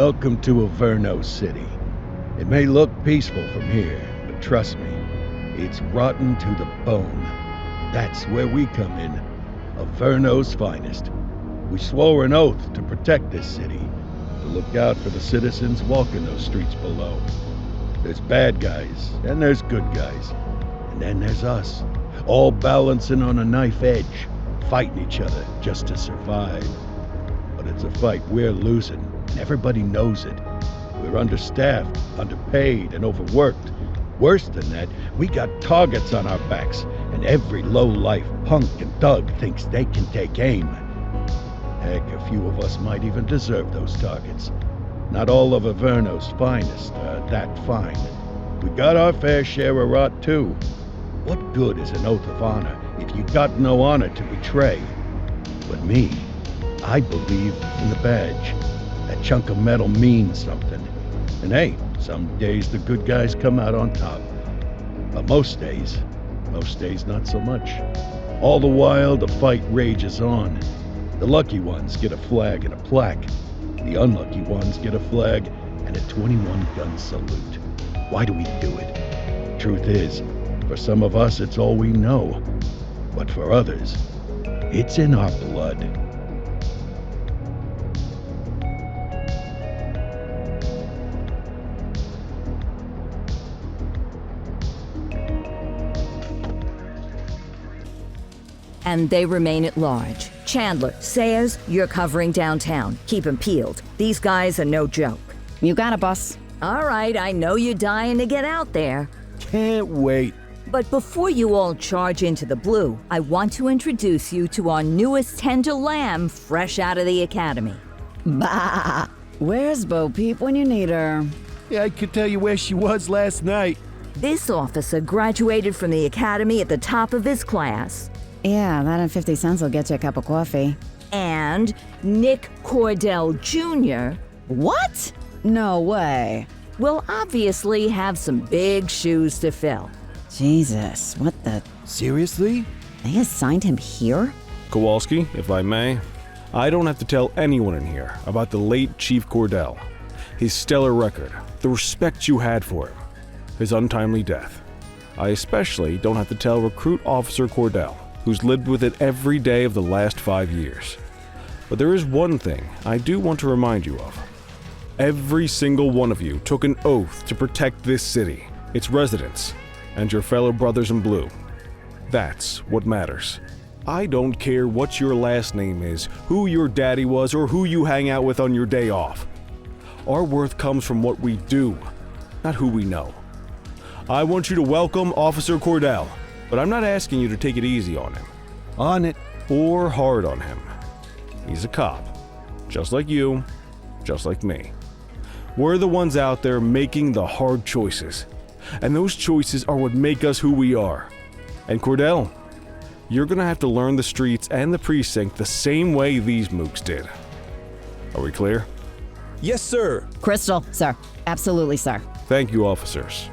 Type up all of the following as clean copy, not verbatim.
Welcome to Averno City. It may look peaceful from here, but trust me, it's rotten to the bone. That's where we come in, Averno's finest. We swore an oath to protect this city, to look out for the citizens walking those streets below. There's bad guys, and there's good guys. And then there's us, all balancing on a knife edge, fighting each other just to survive. But it's a fight we're losing, and everybody knows it. We're understaffed, underpaid, and overworked. Worse than that, we got targets on our backs, and every low-life punk and thug thinks they can take aim. Heck, a few of us might even deserve those targets. Not all of Averno's finest are that fine. We got our fair share of rot, too. What good is an oath of honor if you got no honor to betray? But me, I believe in the badge. That chunk of metal means something. And hey, some days the good guys come out on top. But most days not so much. All the while, the fight rages on. The lucky ones get a flag and a plaque. The unlucky ones get a flag and a 21-gun salute. Why do we do it? Truth is, for some of us it's all we know. But for others, it's in our blood. And they remain at large. Chandler, Sayers, you're covering downtown. Keep 'em peeled. These guys are no joke. You got it, boss. All right, I know you're dying to get out there. Can't wait. But before you all charge into the blue, I want to introduce you to our newest tender lamb fresh out of the academy. Bah! Where's Bo Peep when you need her? Yeah, I could tell you where she was last night. This officer graduated from the academy at the top of his class. Yeah, that and 50 cents will get you a cup of coffee. And Nick Cordell Jr. What? No way. will obviously have some big shoes to fill. Jesus, what the... Seriously? They assigned him here? Kowalski, if I may, I don't have to tell anyone in here about the late Chief Cordell, his stellar record, the respect you had for him, his untimely death. I especially don't have to tell Recruit Officer Cordell, who's lived with it every day of the last 5 years. But there is one thing I do want to remind you of. Every single one of you took an oath to protect this city, its residents, and your fellow brothers in blue. That's what matters. I don't care what your last name is, who your daddy was, or who you hang out with on your day off. Our worth comes from what we do, not who we know. I want you to welcome Officer Cordell, but I'm not asking you to take it easy on him. On it. Or hard on him. He's a cop, just like you, just like me. We're the ones out there making the hard choices, and those choices are what make us who we are. And Cordell, you're gonna have to learn the streets and the precinct the same way these mooks did. Are we clear? Yes, sir. Crystal, sir. Absolutely, sir. Thank you, officers.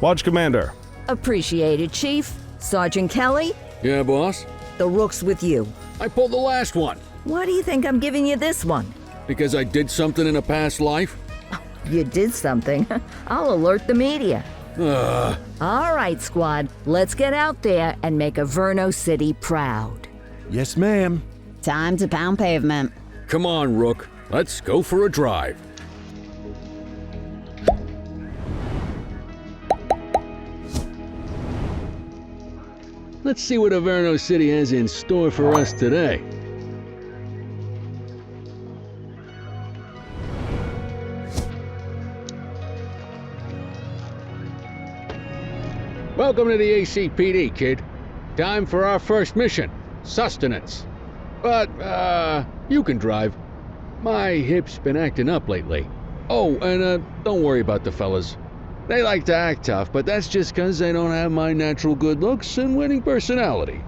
Watch Commander. Appreciated, Chief. Sergeant Kelly, Yeah, boss? the rook's with you. I pulled the last one. Why do you think I'm giving you this one? Because I did something in a past life? You did something. I'll alert the media. Ugh. All right, squad. Let's get out there and make Averno City proud. Yes, ma'am. Time to pound pavement. Come on, Rook. Let's go for a drive. Let's see what Averno City has in store for us today. Welcome to the ACPD, kid. Time for our first mission, sustenance. But, you can drive. My hip's been acting up lately. Oh, and, don't worry about the fellas. They like to act tough, but that's just 'cause they don't have my natural good looks and winning personality.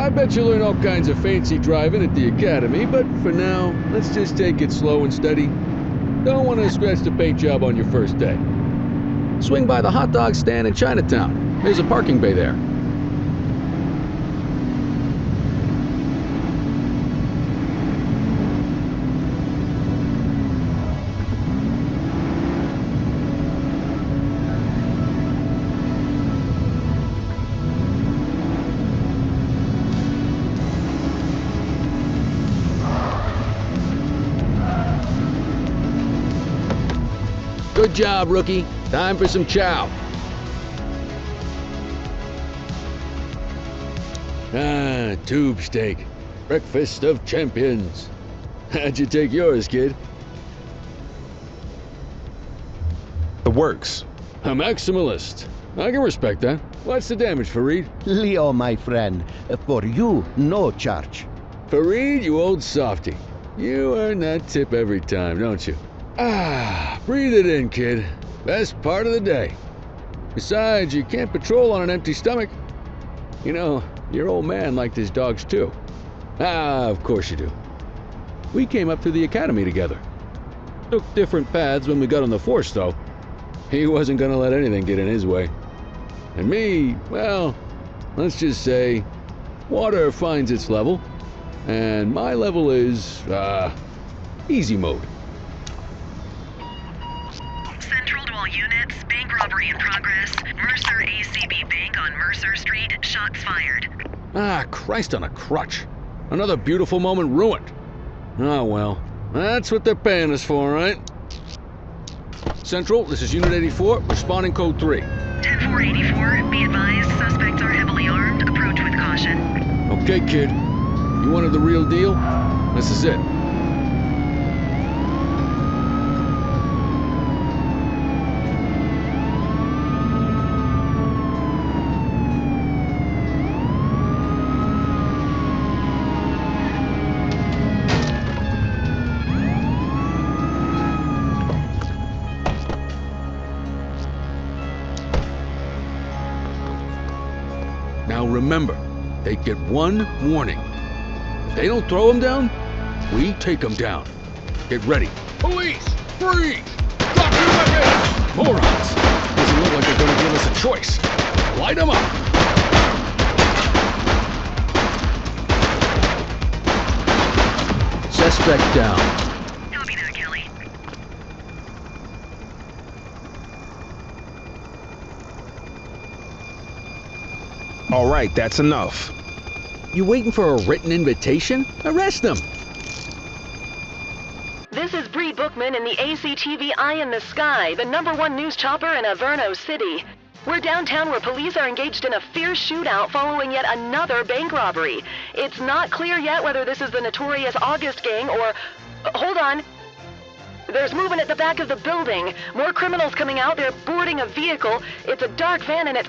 I bet you learn all kinds of fancy driving at the academy, but for now, let's just take it slow and steady. Don't want to scratch the paint job on your first day. Swing by the hot dog stand in Chinatown. There's a parking bay there. Good job, rookie. Time for some chow. Ah, tube steak. Breakfast of champions. How'd you take yours, kid? The works. A maximalist. I can respect that. What's the damage, Fareed? Leo, my friend, for you, no charge. Fareed, you old softy. You earn that tip every time, don't you? Ah, breathe it in, kid. Best part of the day. Besides, you can't patrol on an empty stomach. You know, your old man liked his dogs too. Ah, of course you do. We came up through the academy together. Took different paths when we got on the force, though. He wasn't gonna let anything get in his way. And me, well, let's just say, water finds its level, and my level is, easy mode. Central to all units, bank robbery in progress. Mercer ACB Bank on Mercer Street, shots fired. Ah, Christ on a crutch. Another beautiful moment ruined. Oh well, that's what they're paying us for, right? Central, this is Unit 84, responding code 3. 10-484, be advised, suspects are heavily armed, approach with caution. Okay, kid. You wanted the real deal? This is it. Now remember, they get one warning. If they don't throw them down, we take them down. Get ready. Police! Freeze! Drop your weapons! Morons! Doesn't look like they're gonna give us a choice. Light them up! Suspect down. Copy that, Kelly. All right, that's enough. You waiting for a written invitation? Arrest them! This is Bree Bookman in the ACTV Eye in the Sky, the #1 news chopper in Averno City. We're downtown where police are engaged in a fierce shootout following yet another bank robbery. It's not clear yet whether this is the notorious August gang or... hold on. There's movement at the back of the building. More criminals coming out. They're boarding a vehicle. It's a dark van and it...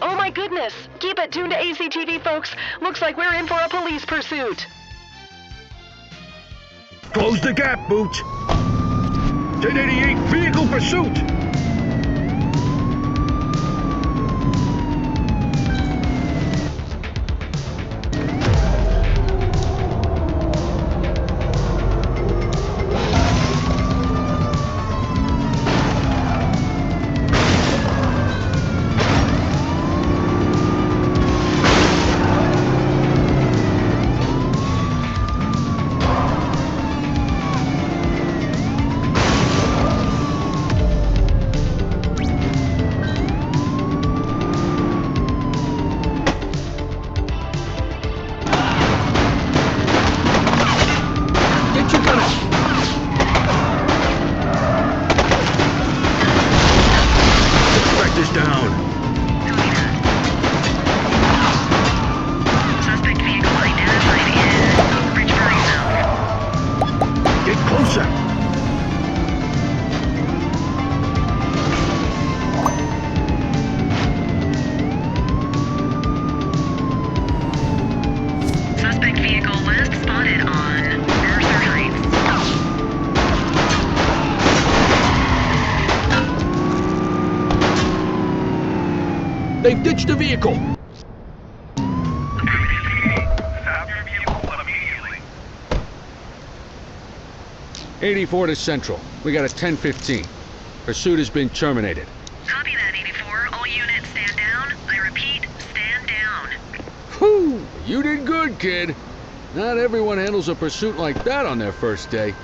oh my goodness! Keep it tuned to ACTV, folks. Looks like we're in for a police pursuit. Close the gap, Boots. 1088 vehicle pursuit. Suspect vehicle identified in Ridgebury South. Get closer. Suspect vehicle last spotted on Mercer Heights. They've ditched the vehicle! 84 to Central. We got a 10:15. Pursuit has been terminated. Copy that, 84. All units stand down. I repeat, stand down. Whew! You did good, kid. Not everyone handles a pursuit like that on their first day.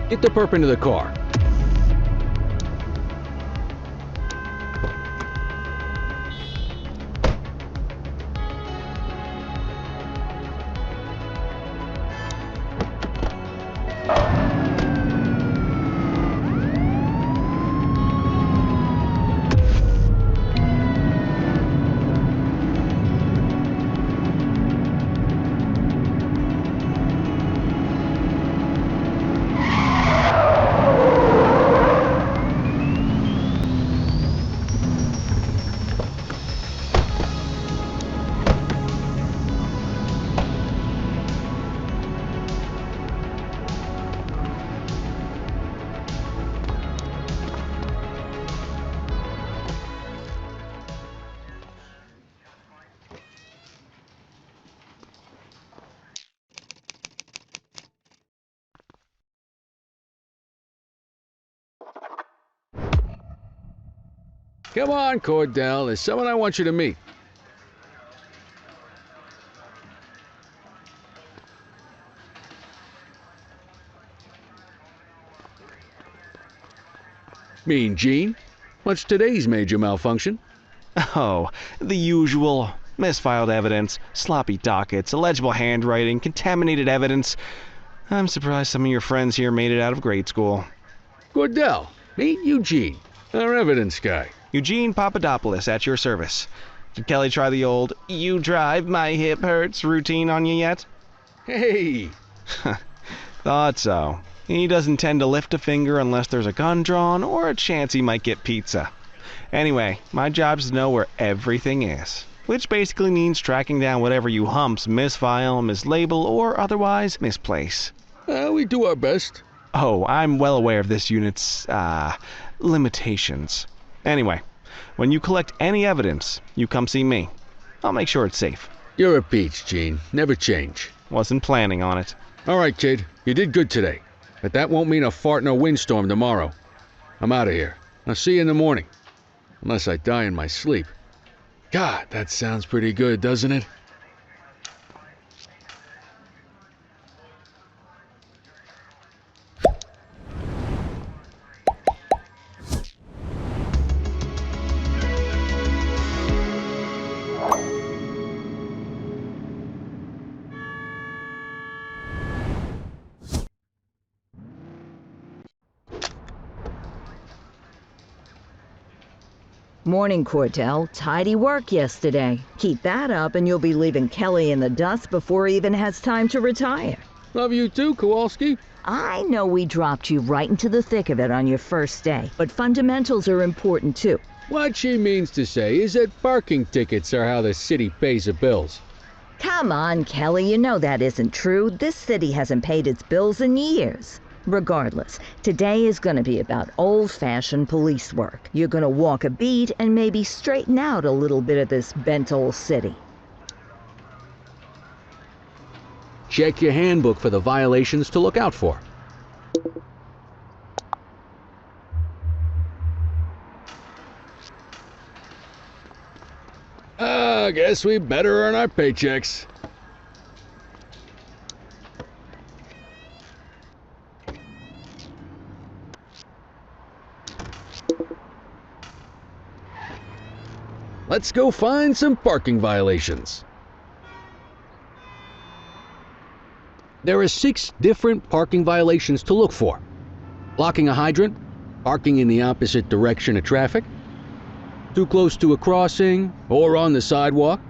Get the perp into the car. Come on, Cordell. There's someone I want you to meet. Mean Gene? What's today's major malfunction? Oh, the usual. Misfiled evidence, sloppy dockets, illegible handwriting, contaminated evidence. I'm surprised some of your friends here made it out of grade school. Cordell, meet Eugene, our evidence guy. Eugene Papadopoulos at your service. Did Kelly try the old "you drive, my hip hurts" routine on you yet? Hey! Thought so. He doesn't tend to lift a finger unless there's a gun drawn or a chance he might get pizza. Anyway, my job's to know where everything is, which basically means tracking down whatever you humps misfile, mislabel, or otherwise misplace. We do our best. Oh, I'm well aware of this unit's, limitations. Anyway, when you collect any evidence, you come see me. I'll make sure it's safe. You're a peach, Gene. Never change. Wasn't planning on it. All right, kid. You did good today. But that won't mean a fart in a windstorm tomorrow. I'm out of here. I'll see you in the morning. Unless I die in my sleep. God, that sounds pretty good, doesn't it? Morning, Cordell. Tidy work yesterday. Keep that up and you'll be leaving Kelly in the dust before he even has time to retire. Love you too, Kowalski. I know we dropped you right into the thick of it on your first day, but fundamentals are important too. What she means to say is that parking tickets are how the city pays the bills. Come on, Kelly, you know that isn't true. This city hasn't paid its bills in years. Regardless, today is going to be about old-fashioned police work. You're going to walk a beat and maybe straighten out a little bit of this bent old city. Check your handbook for the violations to look out for. I guess we better earn our paychecks. Let's go find some parking violations. There are 6 different parking violations to look for. Blocking a hydrant, parking in the opposite direction of traffic, too close to a crossing or on the sidewalk.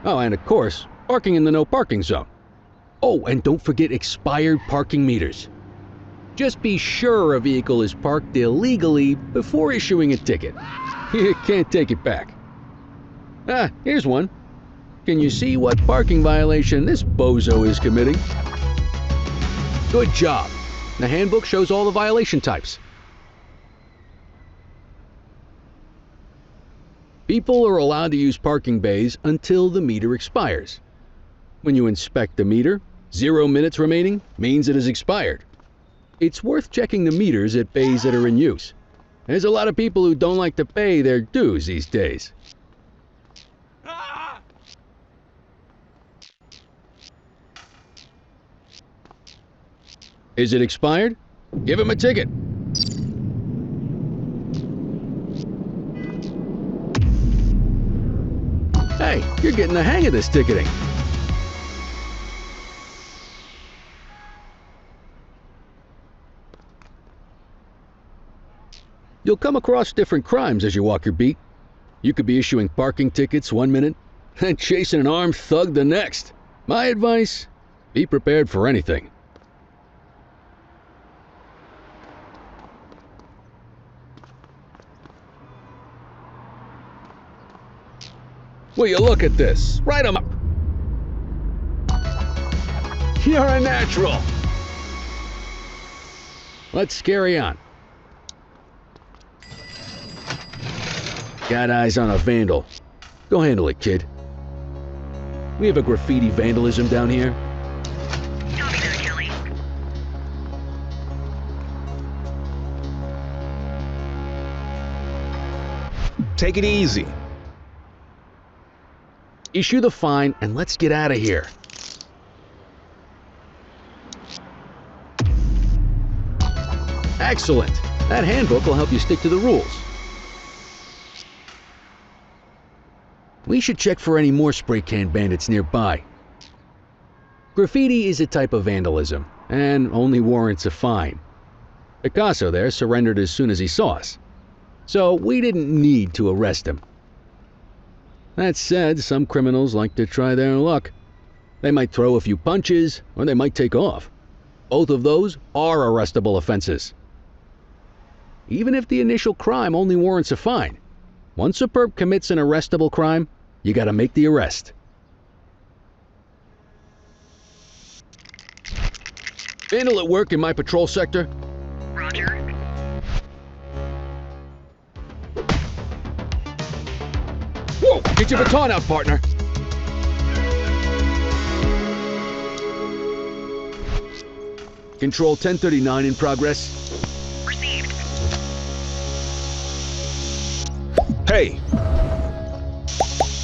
Oh, and of course, parking in the no parking zone. Oh, and don't forget expired parking meters. Just be sure a vehicle is parked illegally before issuing a ticket. You can't take it back. Ah, here's one. Can you see what parking violation this bozo is committing? Good job. The handbook shows all the violation types. People are allowed to use parking bays until the meter expires. When you inspect the meter, 0 minutes remaining means it has expired. It's worth checking the meters at bays that are in use. There's a lot of people who don't like to pay their dues these days. Is it expired? Give him a ticket. Hey, you're getting the hang of this ticketing. You'll come across different crimes as you walk your beat. You could be issuing parking tickets 1 minute and chasing an armed thug the next. My advice, be prepared for anything. Will you look at this? Write 'em up. You're a natural. Let's carry on. Got eyes on a vandal. Go handle it, kid. We have a graffiti vandalism down here. Copy that, Kelly. Take it easy. Issue the fine and let's get out of here. Excellent. That handbook will help you stick to the rules. We should check for any more spray can bandits nearby. Graffiti is a type of vandalism and only warrants a fine. Picasso there surrendered as soon as he saw us, so we didn't need to arrest him. That said, some criminals like to try their luck. They might throw a few punches, or they might take off. Both of those are arrestable offenses. Even if the initial crime only warrants a fine, once a perp commits an arrestable crime, you gotta make the arrest. Vandal at work in my patrol sector? Roger. Whoa! Get your baton out, partner! Control 1039 in progress. Received. Hey!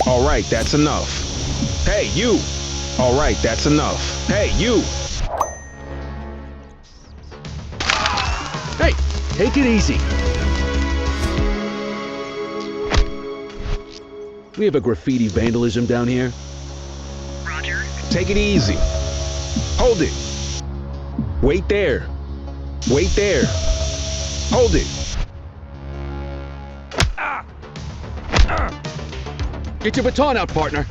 Alright, that's enough. Hey, you! Alright, that's enough. Hey, you! Hey! Take it easy! We have a graffiti vandalism down here. Roger. Take it easy. Hold it. Wait there. Wait there. Hold it. Get your baton out, partner.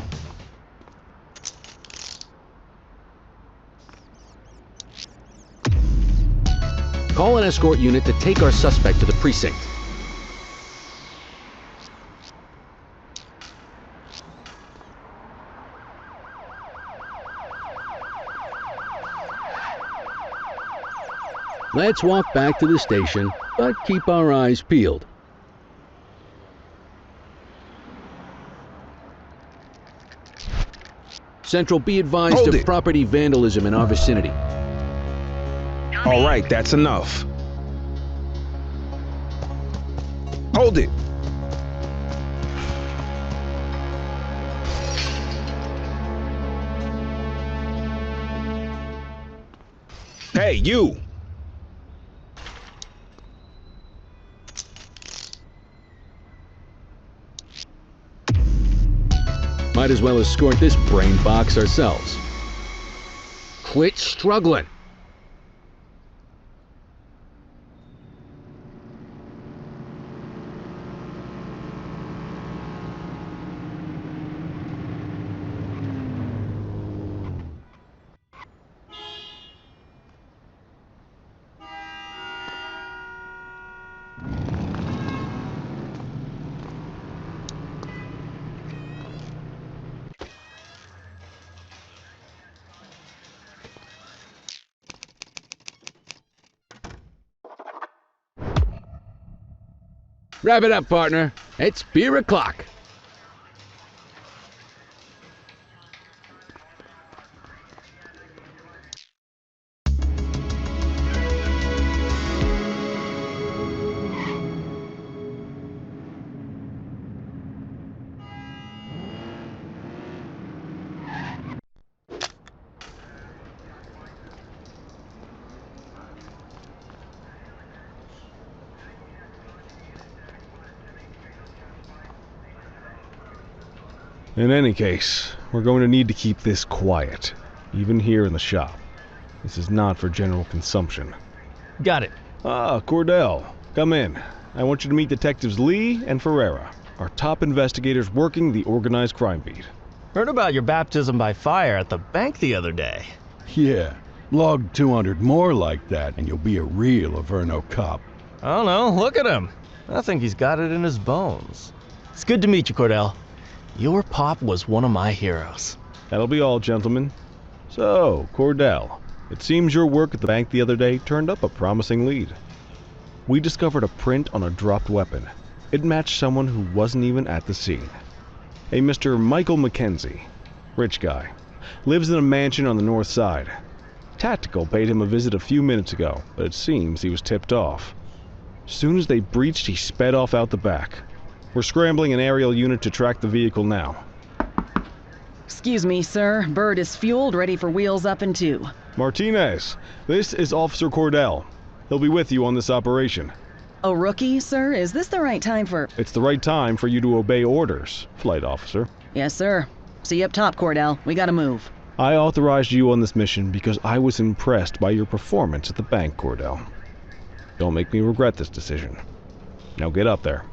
Call an escort unit to take our suspect to the precinct. Let's walk back to the station, but keep our eyes peeled. Central, be advised Hold of it. property vandalism in our vicinity. All right, that's enough. Hold it. Hey, you! Might as well escort this brain box ourselves. Quit struggling. Wrap it up, partner. It's beer o'clock. In any case, we're going to need to keep this quiet, even here in the shop. This is not for general consumption. Got it. Ah, Cordell, come in. I want you to meet Detectives Lee and Ferreira, our top investigators working the organized crime beat. Heard about your baptism by fire at the bank the other day. Yeah, log 200 more like that and you'll be a real Averno cop. I don't know, look at him. I think he's got it in his bones. It's good to meet you, Cordell. Your pop was one of my heroes. That'll be all, gentlemen. So, Cordell, it seems your work at the bank the other day turned up a promising lead. We discovered a print on a dropped weapon. It matched someone who wasn't even at the scene. A Mr. Michael Mackenzie, rich guy, lives in a mansion on the north side. Tactical paid him a visit a few minutes ago, but it seems he was tipped off. Soon as they breached, he sped off out the back. We're scrambling an aerial unit to track the vehicle now. Excuse me, sir. Bird is fueled, ready for wheels up in 2. Martinez, this is Officer Cordell. He'll be with you on this operation. A rookie, sir? Is this the right time for... It's the right time for you to obey orders, flight officer. Yes, sir. See you up top, Cordell. We gotta move. I authorized you on this mission because I was impressed by your performance at the bank, Cordell. Don't make me regret this decision. Now get up there.